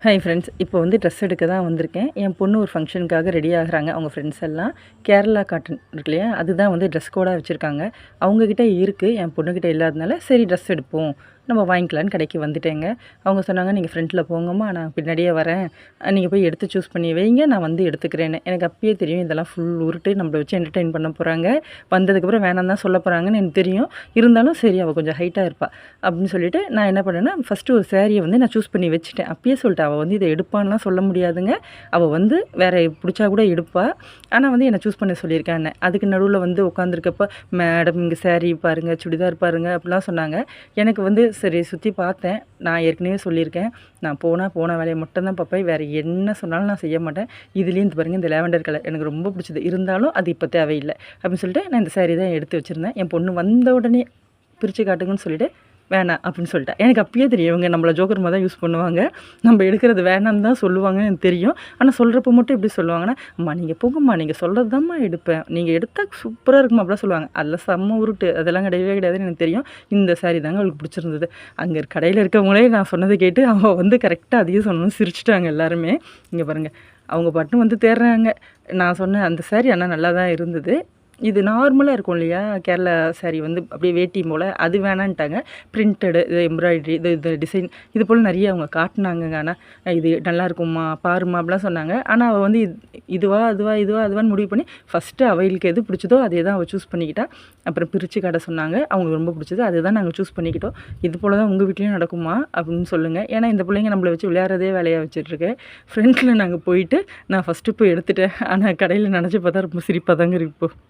Hi friends, இப்போ வந்து dress எடுக்க தான் வந்திருக்கேன். என் பொண்ணு ஒரு ஃபங்க்ஷனுக்காக ரெடி ஆகுறாங்க. அவங்க ஃப்ரெண்ட்ஸ் எல்லாம் கேரளா காட்டன் இருக்கு இல்லையா, அதுதான் வந்து ட்ரெஸ் கோடாக வச்சுருக்காங்க. அவங்கக்கிட்ட இருக்குது, என் பொண்ணுக்கிட்ட இல்லாதனால சரி ட்ரெஸ் எடுப்போம், நம்ம வாங்கிக்கலான்னு கடைக்கு வந்துட்டேங்க. அவங்க சொன்னாங்க, நீங்கள் ஃப்ரண்ட்டில் போங்கம்மா, நான் பின்னாடியே வரேன், நீங்கள் போய் எடுத்து சூஸ் பண்ணி வைங்க, நான் வந்து எடுத்துக்கிறேன்னு. எனக்கு அப்பயே தெரியும் இதெல்லாம் ஃபுல் உருட்டு, நம்மளை வச்சு என்டர்டெயின் பண்ண போகிறாங்க, வந்ததுக்கப்புறம் வேணாம் தான் சொல்ல போகிறாங்கன்னு எனக்கு தெரியும். இருந்தாலும் சரி, அவள் கொஞ்சம் ஹைட்டாக இருப்பாள் அப்படின்னு சொல்லிட்டு நான் என்ன பண்ணேன்னா, ஃபஸ்ட்டு ஒரு சேரீயை வந்து நான் சூஸ் பண்ணி வச்சுட்டேன். அப்பயே சொல்லிட்டேன், அவள் வந்து இதை எடுப்பான்லாம் சொல்ல முடியாதுங்க, அவள் வந்து வேறு பிடிச்சா கூட எடுப்பாள், ஆனால் வந்து என்னை சூஸ் பண்ண சொல்லியிருக்கேன். அதுக்கு நடுவில் வந்து உட்காந்துருக்கப்ப, மேடம் இங்கே சேரீ பாருங்கள், சுடிதார் பாருங்கள் அப்படிலாம் சொன்னாங்க. எனக்கு வந்து சரி சுற்றி பார்த்தேன். நான் ஏற்கனவே சொல்லியிருக்கேன், நான் போன வேலையை மட்டும் தான் பார்ப்பேன், வேறு என்ன சொன்னாலும் நான் செய்ய மாட்டேன். இதுலேயும் இந்த பாருங்கள், இந்த லேவெண்டர் கலர் எனக்கு ரொம்ப பிடிச்சது, இருந்தாலும் அது இப்போ தேவையில்லை அப்படின்னு சொல்லிட்டு நான் இந்த சேரீ தான் எடுத்து வச்சுருந்தேன். என் பொண்ணு வந்த உடனே பிரித்து காட்டுங்கன்னு சொல்லிட்டு வேணாம் அப்படின்னு சொல்லிட்டேன். எனக்கு அப்பயே தெரியும் இவங்க நம்மளை ஜோக்கர் மாதிரி தான் யூஸ் பண்ணுவாங்க, நம்ம எடுக்கிறது வேணான்னு தான் சொல்லுவாங்கன்னு எனக்கு தெரியும். ஆனால் சொல்கிறப்ப மட்டும் எப்படி சொல்லுவாங்கன்னா, அம்மா நீங்கள் போங்கம்மா, நீங்கள் சொல்கிறது தான்மா எடுப்பேன், நீங்கள் எடுத்தால் சூப்பராக இருக்குமா அப்படிலாம் சொல்லுவாங்க. அதில் செம்ம உருட்டு, அதெல்லாம் கிடையவே கிடையாதுன்னு எனக்கு தெரியும். இந்த சாரி தாங்க அவளுக்கு பிடிச்சிருந்தது. அங்கே கடையில் இருக்கவங்களே நான் சொன்னதை கேட்டு அவள் வந்து கரெக்டாக அதையும் சொன்னோன்னு சிரிச்சிட்டாங்க எல்லாருமே. இங்கே பாருங்கள், அவங்க பாட்டும் வந்து தேடுறாங்க. நான் சொன்னேன் அந்த சாரி ஆனால் நல்லா தான் இருந்தது, இது நார்மலாக இருக்கும் இல்லையா, கேரளா சாரீ வந்து அப்படியே வேட்டி போல், அது வேணான்ட்டாங்க. பிரிண்டடு, இது எம்ப்ராய்ட்ரி, இது டிசைன், இது போல் நிறைய அவங்க காட்டினாங்கங்க. ஆனால் இது நல்லாயிருக்கும்மா பாருமா அப்படிலாம் சொன்னாங்க. ஆனால் அவள் வந்து இதுவான்னு முடிவு பண்ணி ஃபஸ்ட்டு அவளுக்கு எது பிடிச்சதோ அதே தான் அவள் சூஸ் பண்ணிக்கிட்டா. அப்புறம் பிரித்து காட்ட சொன்னாங்க, அவங்களுக்கு ரொம்ப பிடிச்சது அதுதான் நாங்கள் சூஸ் பண்ணிக்கிட்டோம். இது போல் தான் உங்கள் வீட்லேயும் நடக்குமா அப்படின்னு சொல்லுங்கள். ஏன்னா இந்த பிள்ளைங்க நம்மளை வச்சு விளையாடுறதே வேலையாக வச்சுட்ருக்கு. ஃப்ரெண்டில் நாங்கள் போயிட்டு நான் ஃபஸ்ட்டு போய் எடுத்துட்டேன். ஆனால் கடையில் நினச்சி பார்த்தா ரொம்ப சிரிப்பாக தாங்க இருக்குது இப்போ.